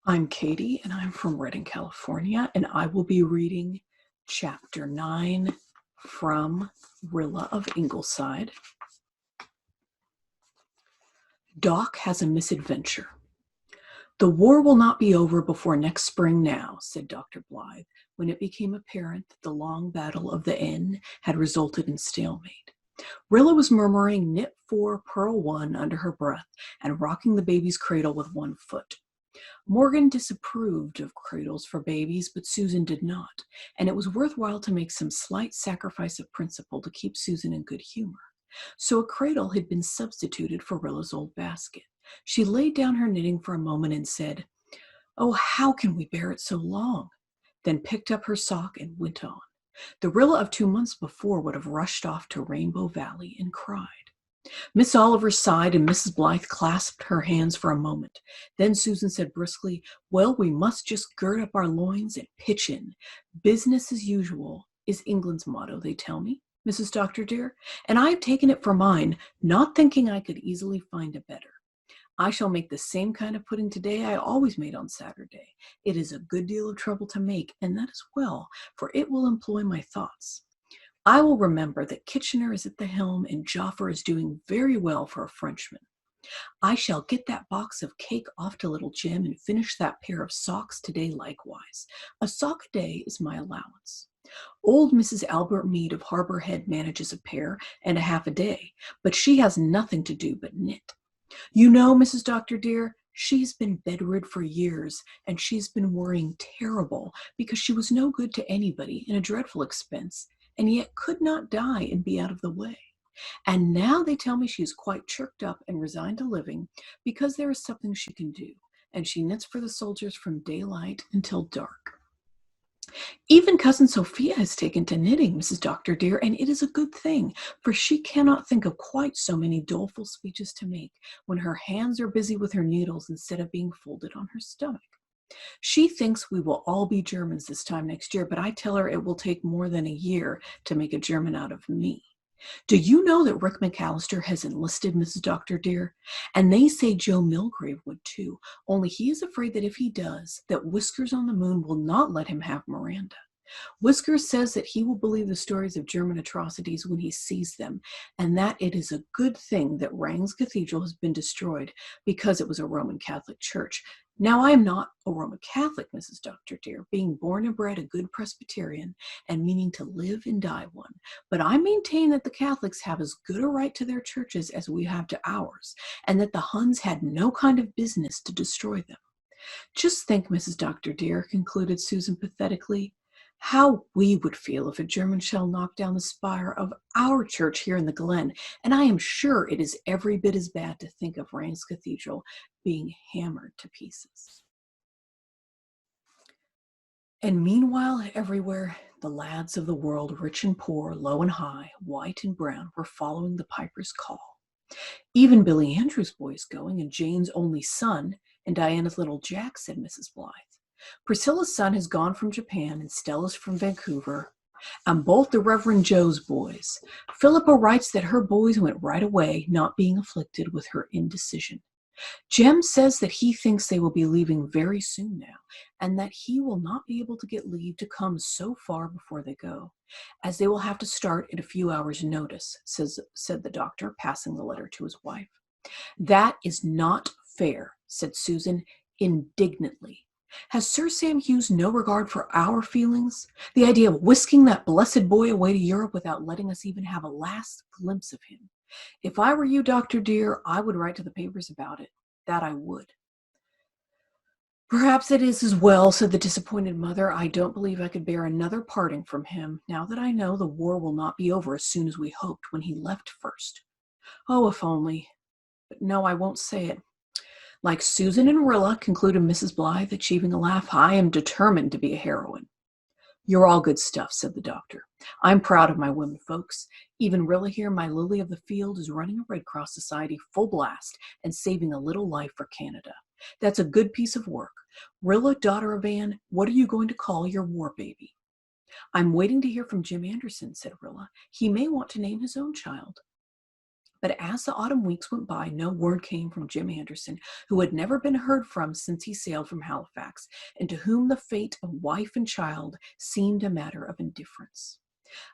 I'm Katie, and I'm from Redding, California, and I will be reading Chapter 9 from Rilla of Ingleside. Doc has a misadventure. The war will not be over before next spring now, said Dr. Blythe, when it became apparent that the long battle of the N had resulted in stalemate. Rilla was murmuring knit 4, purl 1 under her breath and rocking the baby's cradle with one foot. Morgan disapproved of cradles for babies, but Susan did not, and it was worthwhile to make some slight sacrifice of principle to keep Susan in good humor. So a cradle had been substituted for Rilla's old basket. She laid down her knitting for a moment and said, "Oh, how can we bear it so long?" Then picked up her sock and went on. The Rilla of 2 months before would have rushed off to Rainbow Valley and cried. Miss Oliver sighed and Mrs. Blythe clasped her hands for a moment. Then Susan said briskly, "Well, we must just gird up our loins and pitch in. Business as usual is England's motto, they tell me, Mrs. Doctor dear, and I have taken it for mine, not thinking I could easily find a better. I shall make the same kind of pudding today I always made on Saturday. It is a good deal of trouble to make, and that is well, for it will employ my thoughts. I will remember that Kitchener is at the helm and Joffer is doing very well for a Frenchman. I shall get that box of cake off to little Jim and finish that pair of socks today likewise. A sock a day is my allowance. Old Mrs. Albert Mead of Harbor Head manages a pair and a half a day, but she has nothing to do but knit. You know, Mrs. Doctor dear, she's been bedrid for years, and she's been worrying terrible because she was no good to anybody and a dreadful expense, and yet could not die and be out of the way. And now they tell me she is quite chirked up and resigned to living because there is something she can do, and she knits for the soldiers from daylight until dark. Even Cousin Sophia has taken to knitting, Mrs. Doctor dear, and it is a good thing, for she cannot think of quite so many doleful speeches to make when her hands are busy with her needles instead of being folded on her stomach. She thinks we will all be Germans this time next year, but I tell her it will take more than a year to make a German out of me. Do you know that Rick McAllister has enlisted, Mrs. Doctor dear? And they say Joe Milgrave would too, only he is afraid that if he does, that Whiskers on the Moon will not let him have Miranda. Whiskers says that he will believe the stories of German atrocities when he sees them, and that it is a good thing that Rangs Cathedral has been destroyed because it was a Roman Catholic church. Now, I am not a Roman Catholic, Mrs. Doctor dear, being born and bred a good Presbyterian and meaning to live and die one, but I maintain that the Catholics have as good a right to their churches as we have to ours, and that the Huns had no kind of business to destroy them. Just think, Mrs. Doctor dear, concluded Susan pathetically, how we would feel if a German shell knocked down the spire of our church here in the Glen, and I am sure it is every bit as bad to think of Rangs Cathedral being hammered to pieces. And meanwhile, everywhere, the lads of the world, rich and poor, low and high, white and brown, were following the piper's call. Even Billy Andrews' boys going, and Jane's only son, and Diana's little Jack, said Mrs. Blythe. Priscilla's son has gone from Japan, and Stella's from Vancouver, and both the Reverend Joe's boys. Philippa writes that her boys went right away, not being afflicted with her indecision. Jem says that he thinks they will be leaving very soon now, and that he will not be able to get leave to come so far before they go, as they will have to start at a few hours' notice, said the doctor, passing the letter to his wife. That is not fair, said Susan indignantly. Has Sir Sam Hughes no regard for our feelings? The idea of whisking that blessed boy away to Europe without letting us even have a last glimpse of him. If I were you, Doctor dear, I would write to the papers about it. That I would. Perhaps it is as well, said the disappointed mother. I don't believe I could bear another parting from him, now that I know the war will not be over as soon as we hoped when he left first. Oh, if only. But no, I won't say it. Like Susan and Rilla, concluded Mrs. Blythe, achieving a laugh, I am determined to be a heroine. You're all good stuff, said the doctor. I'm proud of my women folks. Even Rilla here, my lily of the field, is running a Red Cross society full blast and saving a little life for Canada. That's a good piece of work. Rilla, daughter of Anne, what are you going to call your war baby? I'm waiting to hear from Jim Anderson, said Rilla. He may want to name his own child. But as the autumn weeks went by, no word came from Jim Anderson, who had never been heard from since he sailed from Halifax, and to whom the fate of wife and child seemed a matter of indifference.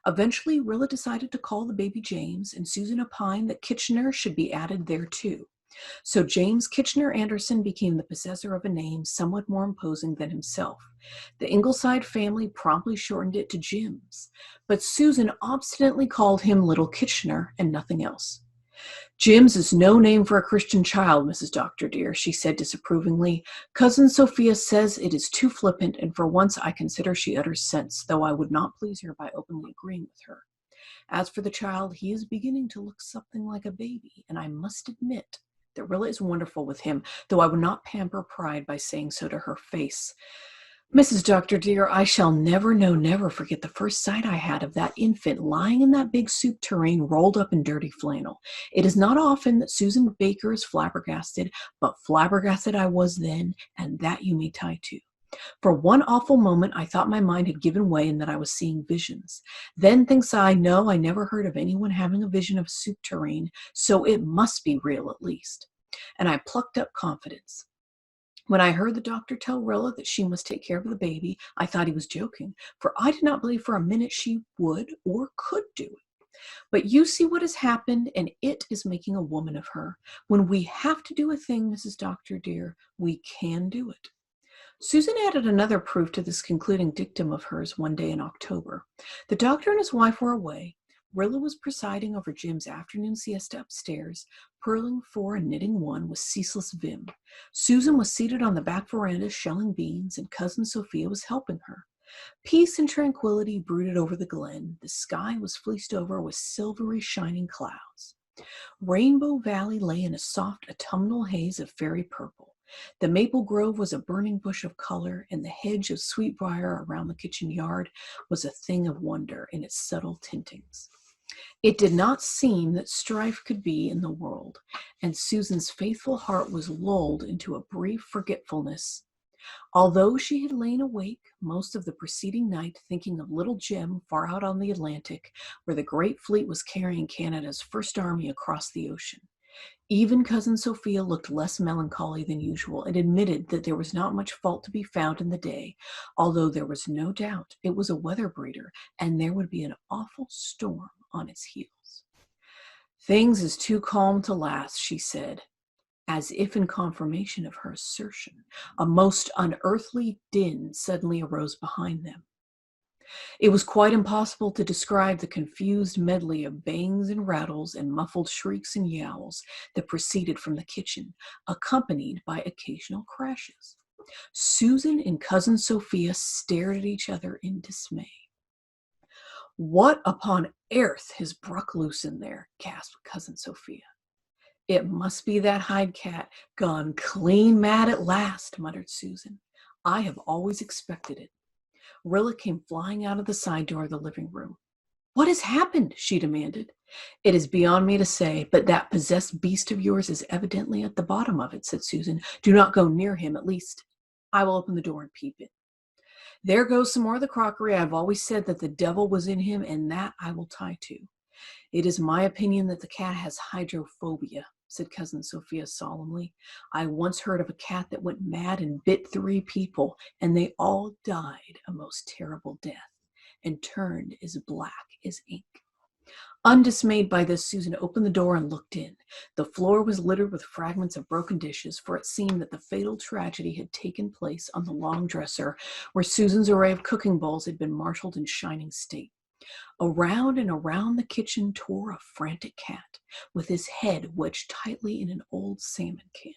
Eventually, Rilla decided to call the baby James, and Susan opined that Kitchener should be added there too. So James Kitchener Anderson became the possessor of a name somewhat more imposing than himself. The Ingleside family promptly shortened it to Jims, but Susan obstinately called him Little Kitchener and nothing else. Jims is no name for a Christian child, Mrs. Doctor dear, she said disapprovingly. Cousin Sophia says it is too flippant, and for once I consider she utters sense, though I would not please her by openly agreeing with her. As for the child, he is beginning to look something like a baby, and I must admit that Rilla is wonderful with him, though I would not pamper pride by saying so to her face. Mrs. Doctor dear, I shall never forget the first sight I had of that infant lying in that big soup tureen rolled up in dirty flannel. It is not often that Susan Baker is flabbergasted, but flabbergasted I was then, and that you may tie to. For one awful moment I thought my mind had given way and that I was seeing visions. Then thinks I, no, I never heard of anyone having a vision of a soup tureen, so it must be real at least. And I plucked up confidence. When I heard the doctor tell Rilla that she must take care of the baby, I thought he was joking, for I did not believe for a minute she would or could do it. But you see what has happened, and it is making a woman of her. When we have to do a thing, Mrs. Doctor dear, we can do it. Susan added another proof to this concluding dictum of hers one day in October. The doctor and his wife were away. Rilla was presiding over Jim's afternoon siesta upstairs, purling 4 and knitting 1 with ceaseless vim. Susan was seated on the back veranda shelling beans, and Cousin Sophia was helping her. Peace and tranquility brooded over the glen. The sky was fleeced over with silvery shining clouds. Rainbow Valley lay in a soft autumnal haze of fairy purple. The maple grove was a burning bush of color, and the hedge of sweetbriar around the kitchen yard was a thing of wonder in its subtle tintings. It did not seem that strife could be in the world, and Susan's faithful heart was lulled into a brief forgetfulness. Although she had lain awake most of the preceding night thinking of little Jim far out on the Atlantic, where the great fleet was carrying Canada's first army across the ocean. Even Cousin Sophia looked less melancholy than usual and admitted that there was not much fault to be found in the day, although there was no doubt it was a weather breeder and there would be an awful storm on its heels. Things is too calm to last, she said, as if in confirmation of her assertion. A most unearthly din suddenly arose behind them. It was quite impossible to describe the confused medley of bangs and rattles and muffled shrieks and yowls that proceeded from the kitchen, accompanied by occasional crashes. Susan and Cousin Sophia stared at each other in dismay. What upon earth has bruck loose in there? Gasped Cousin Sophia. It must be that Hyde cat gone clean mad at last, muttered Susan. I have always expected it. Rilla came flying out of the side door of the living room. What has happened? She demanded. It is beyond me to say, but that possessed beast of yours is evidently at the bottom of it, said Susan. Do not go near him, at least. I will open the door and peep in. There goes some more of the crockery. I have always said that the devil was in him, and that I will tie to. It is my opinion that the cat has hydrophobia, said Cousin Sophia solemnly. I once heard of a cat that went mad and bit 3 people, and they all died a most terrible death, and turned as black as ink. Undismayed by this, Susan opened the door and looked in. The floor was littered with fragments of broken dishes, for it seemed that the fatal tragedy had taken place on the long dresser, where Susan's array of cooking bowls had been marshaled in shining state. Around and around the kitchen tore a frantic cat, with his head wedged tightly in an old salmon can.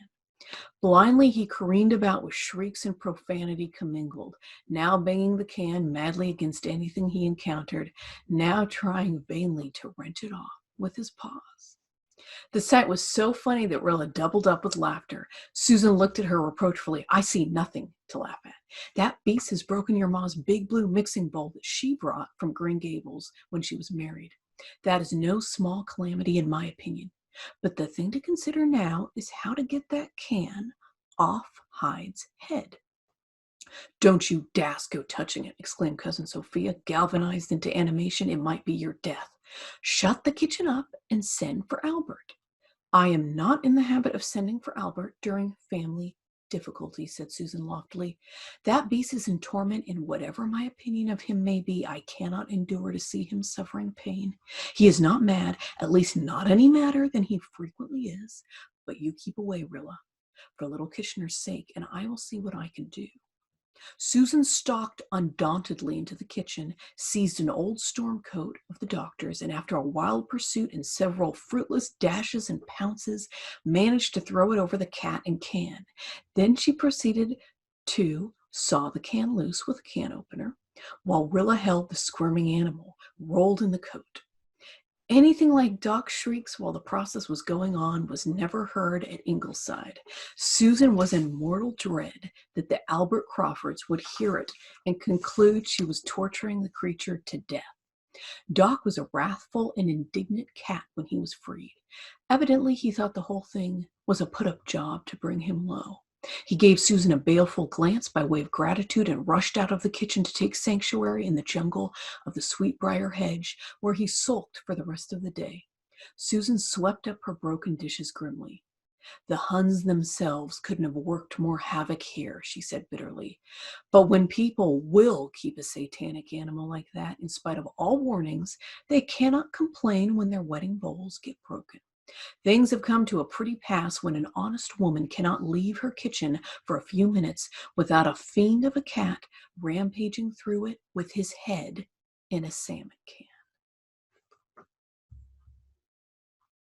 Blindly he careened about with shrieks and profanity commingled, now banging the can madly against anything he encountered, now trying vainly to wrench it off with his paws. The sight was so funny that Rilla doubled up with laughter. Susan looked at her reproachfully. I see nothing to laugh at. That beast has broken your ma's big blue mixing bowl that she brought from Green Gables when she was married. That is no small calamity in my opinion. But the thing to consider now is how to get that can off Hyde's head. Don't you dast go touching it, exclaimed Cousin Sophia, galvanized into animation. It might be your death. Shut the kitchen up and send for Albert. I am not in the habit of sending for Albert during family difficulties, said Susan loftily. That beast is in torment, and whatever my opinion of him may be, I cannot endure to see him suffering pain. He is not mad, at least not any madder than he frequently is. But you keep away, Rilla, for little Kitchener's sake, and I will see what I can do. Susan stalked undauntedly into the kitchen, seized an old storm coat of the doctor's, and after a wild pursuit and several fruitless dashes and pounces, managed to throw it over the cat and can. Then she proceeded to saw the can loose with a can opener, while Rilla held the squirming animal, rolled in the coat. Anything like Doc's shrieks while the process was going on was never heard at Ingleside. Susan was in mortal dread that the Albert Crawfords would hear it and conclude she was torturing the creature to death. Doc was a wrathful and indignant cat when he was freed. Evidently, he thought the whole thing was a put-up job to bring him low. He gave Susan a baleful glance by way of gratitude and rushed out of the kitchen to take sanctuary in the jungle of the sweetbriar hedge, where he sulked for the rest of the day. Susan swept up her broken dishes grimly. The Huns themselves couldn't have worked more havoc here, she said bitterly. But when people will keep a satanic animal like that, in spite of all warnings, they cannot complain when their wedding bowls get broken. Things have come to a pretty pass when an honest woman cannot leave her kitchen for a few minutes without a fiend of a cat rampaging through it with his head in a salmon can.